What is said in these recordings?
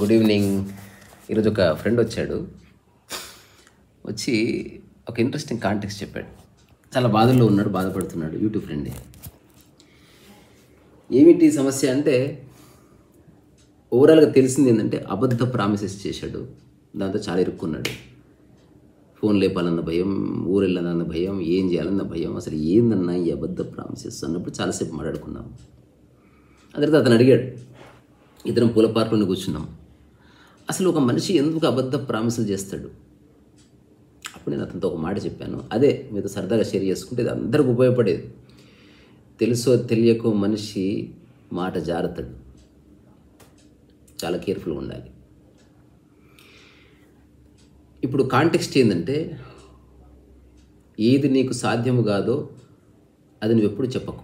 Good evening. ఈరోజు ఒక friend వచ్చాడు. వచ్చి ఒక ఇంట్రెస్టింగ్ కాంటెక్స్ట్ చెప్పాడు. చాలా బాధల్లో ఉన్నాడు, బాధపడుతున్నాడు. యూట్యూబ్ ఫ్రెండే. ఏమిటి సమస్య అంటే, ఓవరాల్గా తెలిసింది ఏంటంటే అబద్ధ ప్రామిసెస్ చేశాడు. దాంతో చాలా ఇరుక్కున్నాడు. ఫోన్ లేపాలన్న భయం, ఊరు వెళ్ళాలన్న భయం, ఏం చేయాలన్న భయం. అసలు ఏందన్నా ఈ అబద్ధ ప్రామిసెస్ అన్నప్పుడు చాలాసేపు మాట్లాడుకున్నాం. అదే అతను అడిగాడు. ఇద్దరం పూల పార్కులోనే కూర్చున్నాం. అసలు ఒక మనిషి ఎందుకు అబద్ధ ప్రామిసులు చేస్తాడు? అప్పుడు నేను అతనితో ఒక మాట చెప్పాను. అదే మీతో సరదాగా షేర్ చేసుకుంటే ఇది అందరికి ఉపయోగపడేది. తెలుసో తెలియకో మనిషి మాట జారుతాడు. చాలా కేర్ఫుల్గా ఉండాలి. ఇప్పుడు కాంటెక్స్ట్ ఏంటంటే, ఏది నీకు సాధ్యము కాదో అది నువ్వు ఎప్పుడు చెప్పకు.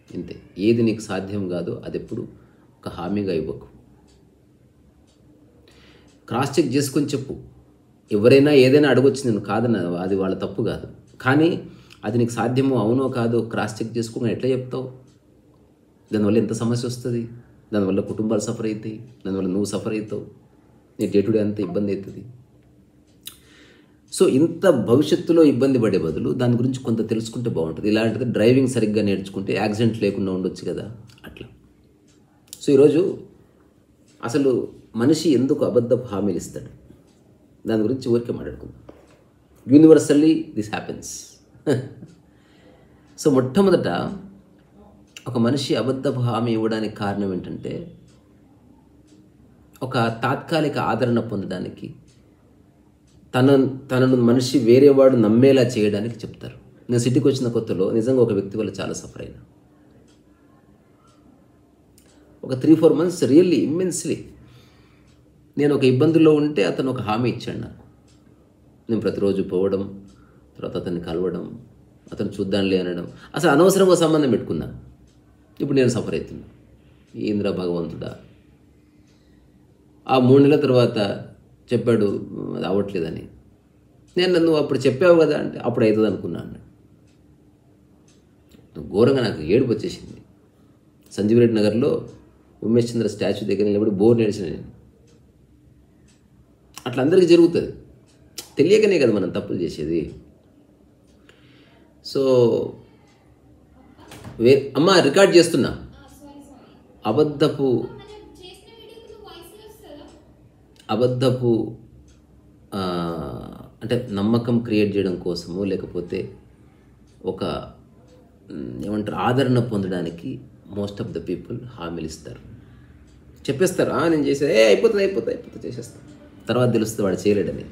ఇంతే. ఏది నీకు సాధ్యం కాదో అది ఎప్పుడు ఒక హామీగా ఇవ్వకు. క్రాస్ చెక్ చేసుకొని చెప్పు. ఎవరైనా ఏదైనా అడగొచ్చు, నేను కాదన్న, అది వాళ్ళ తప్పు కాదు. కానీ అది నీకు సాధ్యమో అవునో కాదో క్రాస్ చెక్ చేసుకుని ఎట్లా చెప్తావు? దానివల్ల ఎంత సమస్య వస్తుంది, దానివల్ల కుటుంబాలు సఫర్ అవుతాయి, దానివల్ల నువ్వు సఫర్ అవుతావు, నీ డే టు డే అంత ఇబ్బంది అవుతుంది. సో ఇంత భవిష్యత్తులో ఇబ్బంది పడే బదులు దాని గురించి కొంత తెలుసుకుంటే బాగుంటుంది. ఇలాంటిది డ్రైవింగ్ సరిగ్గా నేర్చుకుంటే యాక్సిడెంట్ లేకుండా ఉండొచ్చు కదా, అట్లా. సో ఈరోజు అసలు మనిషి ఎందుకు అబద్ధపు హామీలు ఇస్తాడు, దాని గురించి ఊరికే మాట్లాడుకుందాం. Universally this happens. సో మొట్టమొదట ఒక మనిషి అబద్ధపు హామీ ఇవ్వడానికి కారణం ఏంటంటే, ఒక తాత్కాలిక ఆదరణ పొందడానికి, తనను మనిషి వేరేవాడు నమ్మేలా చేయడానికి చెప్తారు. నేను సిటీకి వచ్చిన కొత్తలో నిజంగా ఒక వ్యక్తి వల్ల చాలా సఫర్ అయినా. ఒక 3-4 months రియల్లీ ఇమ్మెన్స్లీ నేను ఒక ఇబ్బందుల్లో ఉంటే అతను ఒక హామీ ఇచ్చాడు నాకు. నేను ప్రతిరోజు పోవడం, తర్వాత అతన్ని కలవడం, అతను చూద్దాంలే అనడం. అసలు అనవసరంగా సంబంధం పెట్టుకున్నా. ఇప్పుడు నేను సఫర్ అవుతున్నా. ఏంద్రా భగవంతుడా. ఆ 3 నెలల తర్వాత చెప్పాడు అది అవ్వట్లేదని. నేను నువ్వు అప్పుడు చెప్పావు కదా అంటే అప్పుడు అవుతుంది అనుకున్నాను. ఘోరంగా నాకు ఏడుపు వచ్చేసింది. సంజీవ్ రెడ్డి నగర్లో ఉమేష్ చంద్ర స్టాచ్యూ దగ్గర నిలబడి బోర్ నేర్చిన నేను. అట్లా అందరికీ జరుగుతుంది. తెలియకనే కదా మనం తప్పులు చేసేది. సో అమ్మ రికార్డ్ చేస్తున్నా. అబద్ధపు అంటే నమ్మకం క్రియేట్ చేయడం కోసము, లేకపోతే ఒక ఏమంటారు ఆదరణ పొందడానికి మోస్ట్ ఆఫ్ ద పీపుల్ హామీలు ఇస్తారు. చెప్పేస్తారు, నేను చేసేది అయిపోతుంది చేసేస్తాను. తర్వాత తెలుస్తుంది వాడు చేయలేడని.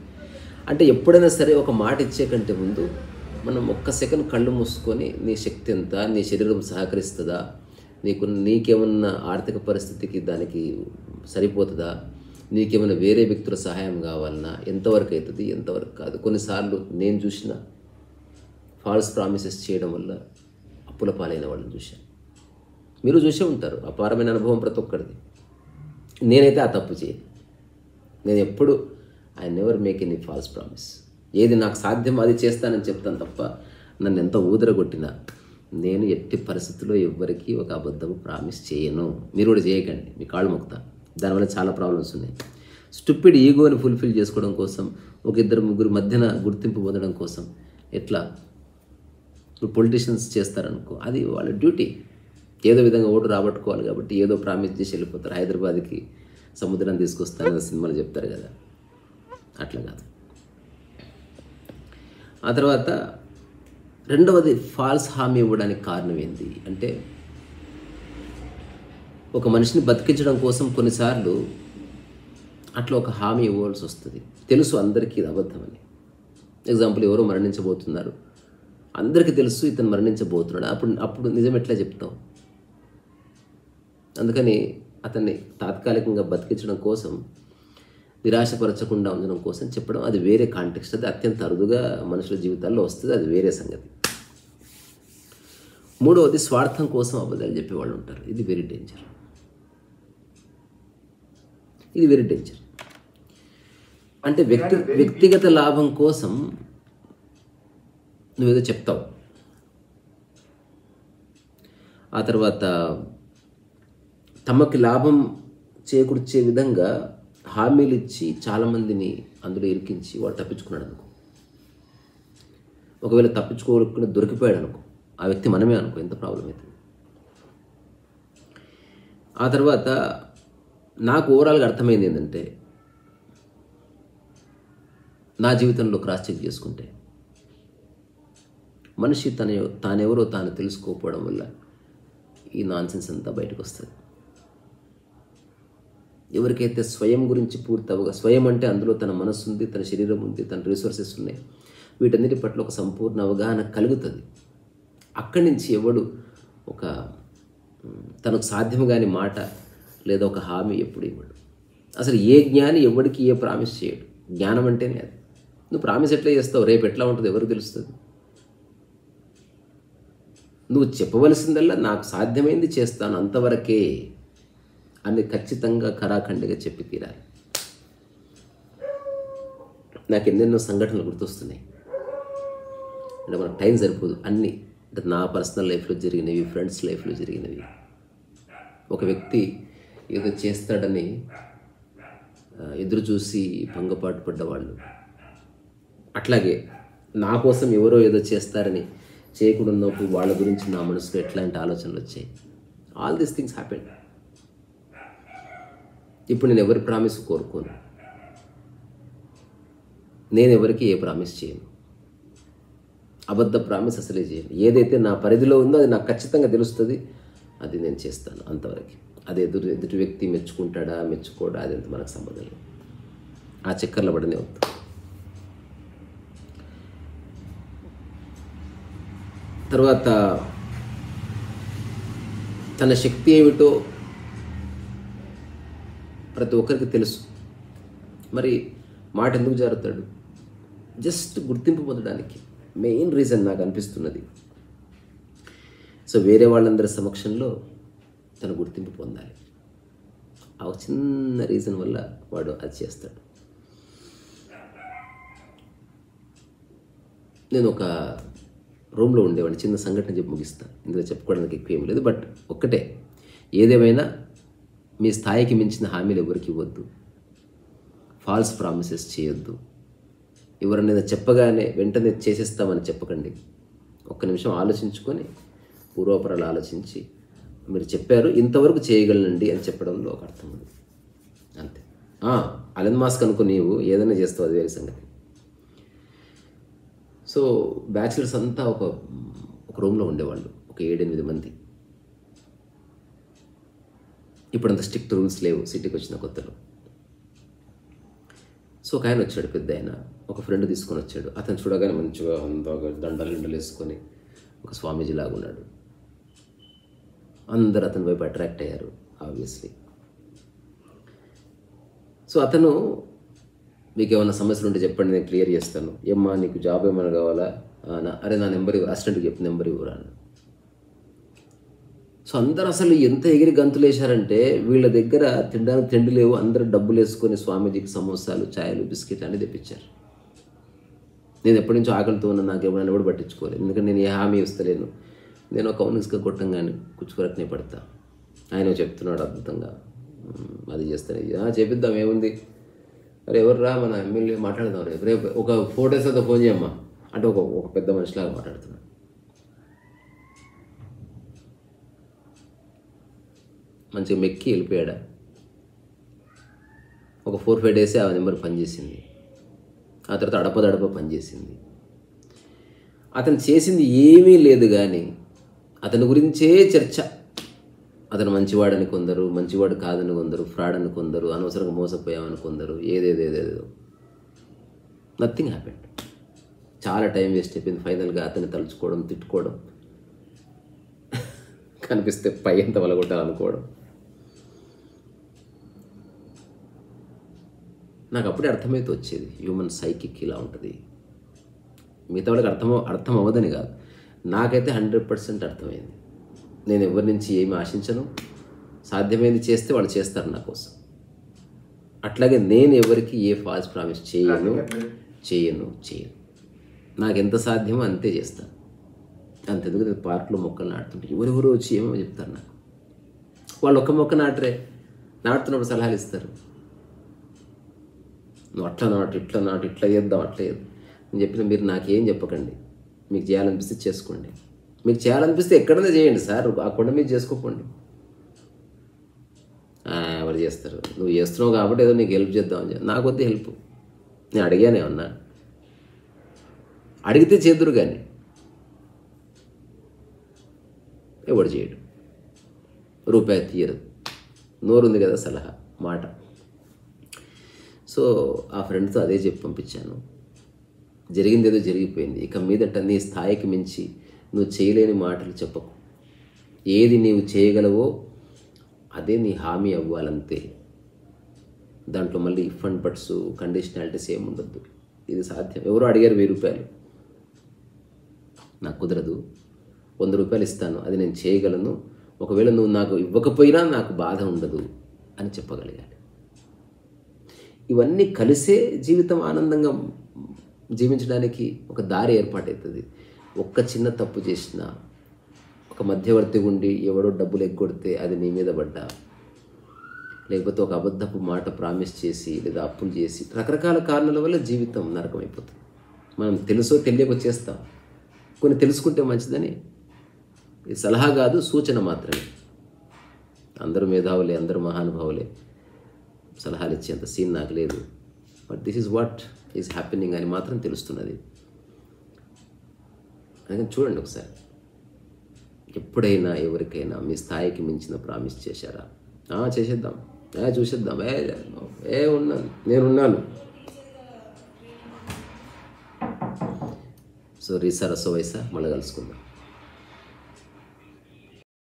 అంటే ఎప్పుడైనా సరే ఒక మాట ఇచ్చే కంటే ముందు మనం ఒక్క సెకండ్ కళ్ళు మూసుకొని, నీ శక్తి ఎంత, నీ శరీరం సహకరిస్తుందా, నీకేమన్నా ఆర్థిక పరిస్థితికి దానికి సరిపోతుందా, నీకేమైనా వేరే వ్యక్తుల సహాయం కావాలన్నా ఎంతవరకు అవుతుంది, ఎంతవరకు కాదు. కొన్నిసార్లు నేను చూసిన ఫాల్స్ ప్రామిసెస్ చేయడం వల్ల అప్పుల పాలైన వాళ్ళని చూశాను. మీరు చూసే ఉంటారు. అపారమైన అనుభవం ప్రతి ఒక్కరిది. నేనైతే ఆ తప్పు చేయను. నేను ఎప్పుడు I never make any falls promise. ఏది నాకు సాధ్యం అది చేస్తానని చెప్తాను తప్ప, నన్ను ఎంత ఊదరగొట్టినా నేను ఎట్టి పరిస్థితుల్లో ఎవ్వరికీ ఒక అబద్ధము ప్రామిస్ చేయను. మీరు కూడా చేయకండి, మీ కాళ్ళు మొక్కుతా. దానివల్ల చాలా ప్రాబ్లమ్స్ ఉన్నాయి. స్టూపిడ్ ఈగోని ఫుల్ఫిల్ చేసుకోవడం కోసం, ఒక 2-3 మధ్యన గుర్తింపు పొందడం కోసం ఎట్లా ఇప్పుడు పొలిటీషియన్స్ చేస్తారనుకో, అది వాళ్ళ డ్యూటీ. ఏదో విధంగా ఓటు రాబట్టుకోవాలి కాబట్టి ఏదో ప్రామిస్ చేసి వెళ్ళిపోతారు. హైదరాబాద్కి సముద్రం తీసుకొస్తారని సినిమాలు చెప్తారు కదా, అట్లా కాదు. ఆ తర్వాత రెండవది, ఫాల్స్ హామీ ఇవ్వడానికి కారణం ఏంటి అంటే, ఒక మనిషిని బతికించడం కోసం కొన్నిసార్లు అట్లా ఒక హామీ ఇవ్వాల్సి వస్తుంది. తెలుసు అందరికీ ఇది అబద్ధమని. ఎగ్జాంపుల్, ఎవరో మరణించబోతున్నారు, అందరికీ తెలుసు ఇతను మరణించబోతున్నాడు. అప్పుడు నిజం ఎట్లా చెప్తాం? అందుకని అతన్ని తాత్కాలికంగా బతికించడం కోసం, నిరాశపరచకుండా ఉండడం కోసం చెప్పడం, అది వేరే కాంటెక్స్ట్. అది అత్యంత అరుదుగా మనుషుల జీవితాల్లో వస్తుంది, అది వేరే సంగతి. మూడవది, స్వార్థం కోసం అబద్ధాలు చెప్పేవాళ్ళు ఉంటారు. ఇది వెరీ డేంజర్. అంటే వ్యక్తిగత లాభం కోసం నువ్వేదో చెప్తావు, ఆ తర్వాత తమకి లాభం చేకూర్చే విధంగా హామీలు ఇచ్చి చాలామందిని అందులో ఇరికించి వాడు తప్పించుకున్నాడు అనుకో. ఒకవేళ తప్పించుకోకుండా దొరికిపోయాడు అనుకో, ఆ వ్యక్తి మనమే అనుకో, ఎంత ప్రాబ్లం అవుతుంది. ఆ తర్వాత నాకు ఓవరాల్గా అర్థమైంది ఏంటంటే, నా జీవితంలో క్రాస్ చెక్ చేసుకుంటే మనిషి తానెవరో తాను తెలుసుకోకపోవడం వల్ల ఈ నాన్సెన్స్ అంతా బయటకు వస్తుంది. ఎవరికైతే స్వయం గురించి పూర్తి స్వయం అంటే అందులో తన మనస్సు ఉంది, తన శరీరం ఉంది, తన రిసోర్సెస్ ఉన్నాయి, వీటన్నిటి పట్ల ఒక సంపూర్ణ అవగాహన కలుగుతుంది. అక్కడి నుంచి ఎవడు ఒక తనకు సాధ్యం కాని మాట లేదా ఒక హామీ ఎప్పుడు ఇవ్వడు. అసలు ఏ జ్ఞాని ఎవరికి ఏ ప్రామిస్ చేయడు. జ్ఞానం అంటేనే అది. నువ్వు ప్రామిస్ ఎట్లా చేస్తావు, రేపు ఎట్లా ఉంటుంది ఎవరికి తెలుస్తుంది. నువ్వు చెప్పవలసిందల్లా నాకు సాధ్యమైంది చేస్తాను అంతవరకే అని ఖచ్చితంగా ఖరాఖండిగా చెప్పి తీరాలి. నాకు ఎన్నెన్నో సంఘటనలు గుర్తొస్తున్నాయి. అంటే మనకు టైం సరిపోదు. అన్నీ అంటే నా పర్సనల్ లైఫ్లో జరిగినవి, ఫ్రెండ్స్ లైఫ్లో జరిగినవి. ఒక వ్యక్తి ఏదో చేస్తాడని ఎదురు చూసి భంగపాటు పడ్డవాళ్ళు, అట్లాగే నా కోసం ఎవరో ఏదో చేస్తారని చేయకుండా ఉన్నప్పుడు వాళ్ళ గురించి నా మనసులో ఎట్లాంటి ఆలోచనలు వచ్చాయి. All these things happen. ఇప్పుడు నేను ఎవరి ప్రామిస్ కోరుకోను, నేను ఎవరికి ఏ ప్రామిస్ చేయను, అబద్ధ ప్రామిస్ అసలే చేయను. ఏదైతే నా పరిధిలో ఉందో అది నాకు ఖచ్చితంగా తెలుస్తుంది, అది నేను చేస్తాను అంతవరకు. అది ఎదుటి వ్యక్తి మెచ్చుకుంటాడా మెచ్చుకోడా అది ఎంత మనకు సంబంధం లేదు. ఆ చక్కర్లో పడనే వద్దు. తర్వాత తన శక్తి ఏమిటో ప్రతి ఒక్కరికి తెలుసు. మరి మాట ఎందుకు జారుతాడు? జస్ట్ గుర్తింపు పొందడానికి. మెయిన్ రీజన్ నాకు అనిపిస్తున్నది. సో వేరే వాళ్ళందరి సమక్షంలో తను గుర్తింపు పొందాలి. ఆ చిన్న రీజన్ వల్ల వాడు అది చేస్తాడు. నేను ఒక రూమ్లో ఉండేవాడిని. చిన్న సంఘటన చెప్పి ముగిస్తాను. ఇందులో చెప్పుకోవడానికి ఎక్కువ ఏం లేదు. బట్ ఒక్కటే, ఏదేమైనా మీ స్థాయికి మించిన హామీలు ఎవరికి ఇవ్వద్దు. ఫాల్స్ ప్రామిసెస్ చేయొద్దు. ఎవరనేది చెప్పగానే వెంటనే చేసేస్తామని చెప్పకండి. ఒక్క నిమిషం ఆలోచించుకొని పూర్వపరాలు ఆలోచించి మీరు చెప్పారు ఇంతవరకు చేయగలనండి అని చెప్పడంలో ఒక అర్థం ఉంది. అంతే. అలన్ మాస్క్ అనుకో, నీవు ఏదైనా చేస్తావు, అది వేరే సంగతి. సో బ్యాచిలర్స్ అంతా ఒక రూమ్లో ఉండేవాళ్ళు, ఒక 7-8 మంది. ఇప్పుడు అంత స్ట్రిక్ట్ రూల్స్ లేవు సిటీకి వచ్చిన కొత్తలో. సో ఒక ఆయన వచ్చాడు, పెద్ద ఆయన, ఒక ఫ్రెండ్ తీసుకొని వచ్చాడు. అతను చూడగానే మంచిగా దండలు వేసుకొని ఒక స్వామీజీ లాగా ఉన్నాడు. అందరు అతని వైపు అట్రాక్ట్ అయ్యారు ఆబ్వియస్లీ. సో అతను, మీకు ఏమైనా సమస్యలు ఉంటే చెప్పండి, నేను క్లియర్ చేస్తాను. ఏమ్మా నీకు జాబ్ ఏమైనా కావాలా? అరే నా నెంబర్ అసిస్టెంట్కి చెప్పి నెంబర్ ఇవ్వరా. సో అందరు అసలు ఎంత ఎగిరి గంతులు వేశారంటే, వీళ్ళ దగ్గర తినడానికి తిండి లేవు, అందరూ డబ్బులు వేసుకొని స్వామీజీకి సమోసాలు, ఛాయలు, బిస్కెట్లు అన్నీ తెప్పించారు. నేను ఎప్పటి నుంచో ఆకలితో ఉన్నా, నాకు ఏమైనా కూడా పట్టించుకోలేదు. ఎందుకంటే నేను ఏ హామీ ఇస్తలేను. నేను ఒక కౌన్సిల్స్గా కొట్టంగానే కూర్చుకోరకనే పడతా. ఆయన చెప్తున్నాడు అద్భుతంగా, అది చేస్తాను, చేపిద్దాం ఏముంది, అరే ఎవరు రా మన ఎమ్మెల్యే మాట్లాడదాం, రేపు ఒక 4 days అయితే ఫోన్ చేయమ్మా అంటే ఒక పెద్ద మనిషిలాగా మాట్లాడుతున్నాడు. మంచిగా మెక్కి వెళ్ళిపోయాడా. ఒక 4-5 days ఆ నెంబర్ పనిచేసింది. ఆ తర్వాత అడపదడప పనిచేసింది. అతను చేసింది ఏమీ లేదు, కానీ అతని గురించే చర్చ. అతను మంచివాడని కొందరు, మంచివాడు కాదని కొందరు, ఫ్రాడ్ అని కొందరు, అనవసరంగా మోసపోయామని కొందరు, ఏదేదేదేదో. Nothing happened. చాలా టైం వేస్ట్ అయిపోయింది. ఫైనల్గా అతన్ని తలుచుకోవడం, తిట్టుకోవడం, కనిపిస్తే పై ఎంత వలగొట్టాలనుకోవడం. నాకు అప్పుడే అర్థమైతే వచ్చేది, హ్యూమన్ సైకిక్ ఇలా ఉంటుంది. మిగతా వాళ్ళకి అర్థం అవ్వదని కాదు, నాకైతే 100% అర్థమైంది. నేను ఎవరి నుంచి ఏమి ఆశించను, సాధ్యమైంది చేస్తే వాళ్ళు చేస్తారు నా కోసం. అట్లాగే నేను ఎవరికి ఏ ఫాల్స్ ప్రామిస్ చేయను. నాకు ఎంత సాధ్యమో అంతే చేస్తాను. అంతెందుకు పార్క్లో మొక్కలు నాటుతుంటే ఎవరెవరో వచ్చి ఏమో చెప్తారు నాకు. వాళ్ళు ఒక్క మొక్క నాటరే, నాటుతున్నప్పుడు సలహాలు ఇస్తారు. నువ్వు అట్లా నాటు, ఇట్లా నాటు, ఇట్లా చేద్దాం, అట్లా చేద్దాం నేను చెప్పిన మీరు నాకేం చెప్పకండి. మీకు చేయాలనిపిస్తే చేసుకోండి. మీకు చేయాలనిపిస్తే ఎక్కడన్నా చేయండి సార్, ఆ కొండ మీద చేసుకోకండి. ఎవరు చేస్తారు? నువ్వు చేస్తున్నావు కాబట్టి ఏదో నీకు హెల్ప్ చేద్దామని చెప్పి. నాకు వద్దు హెల్ప్. నేను అడిగానే ఉన్నా, అడిగితే చేదురు కానీ ఎవడు చేయడు. రూపాయి తీయరు. నోరుంది కదా సలహా, మాట. సో ఆ ఫ్రెండ్తో అదే చెప్పి పంపించాను. జరిగింది ఏదో జరిగిపోయింది. ఇక మీదట నీ స్థాయికి మించి నువ్వు చేయలేని మాటలు చెప్పకు. ఏది నీవు చేయగలవో అదే నీ హామీ అవ్వాలంతే. దాంట్లో మళ్ళీ ఇఫ్ అండ్ బట్స్, కండిషనాలిటీస్ ఏమి ఉండొద్దు. ఇది సాధ్యం. ఎవరో అడిగారు 1000 రూపాయలు, నాకు కుదరదు, 100 రూపాయలు ఇస్తాను, అది నేను చేయగలను, ఒకవేళ నువ్వు నాకు ఇవ్వకపోయినా నాకు బాధ ఉండదు అని చెప్పగలిగాలి. ఇవన్నీ కలిసే జీవితం ఆనందంగా జీవించడానికి ఒక దారి ఏర్పాటవుతుంది. ఒక్క చిన్న తప్పు చేసినా, ఒక మధ్యవర్తి ఉండి ఎవడో డబ్బులు ఎగ్గొడితే అది నీ మీద పడ్డా, లేకపోతే ఒక అబద్ధపు మాట ప్రామిస్ చేసి లేదా అప్పులు చేసి, రకరకాల కారణాల వల్ల జీవితం నరకమైపోతుంది. మనం తెలుసో తెలియక చేస్తాం. కొన్ని తెలుసుకుంటే మంచిదని. ఇది సలహా కాదు, సూచన మాత్రమే. అందరూ మేధావులే, అందరూ మహానుభావులే, సలహాలు ఇచ్చేంత సీన్ నాకు లేదు. But this is what is happening అని మాత్రం తెలుస్తున్నది. అందుకని చూడండి ఒకసారి, ఎప్పుడైనా ఎవరికైనా మీ స్థాయికి మించిన ప్రామిస్ చేశారా? చేసేద్దాం, చూసేద్దాం, ఉన్నాను, నేనున్నాను. సో రీసా రసో వైసా, మళ్ళీ కలుసుకుందాం.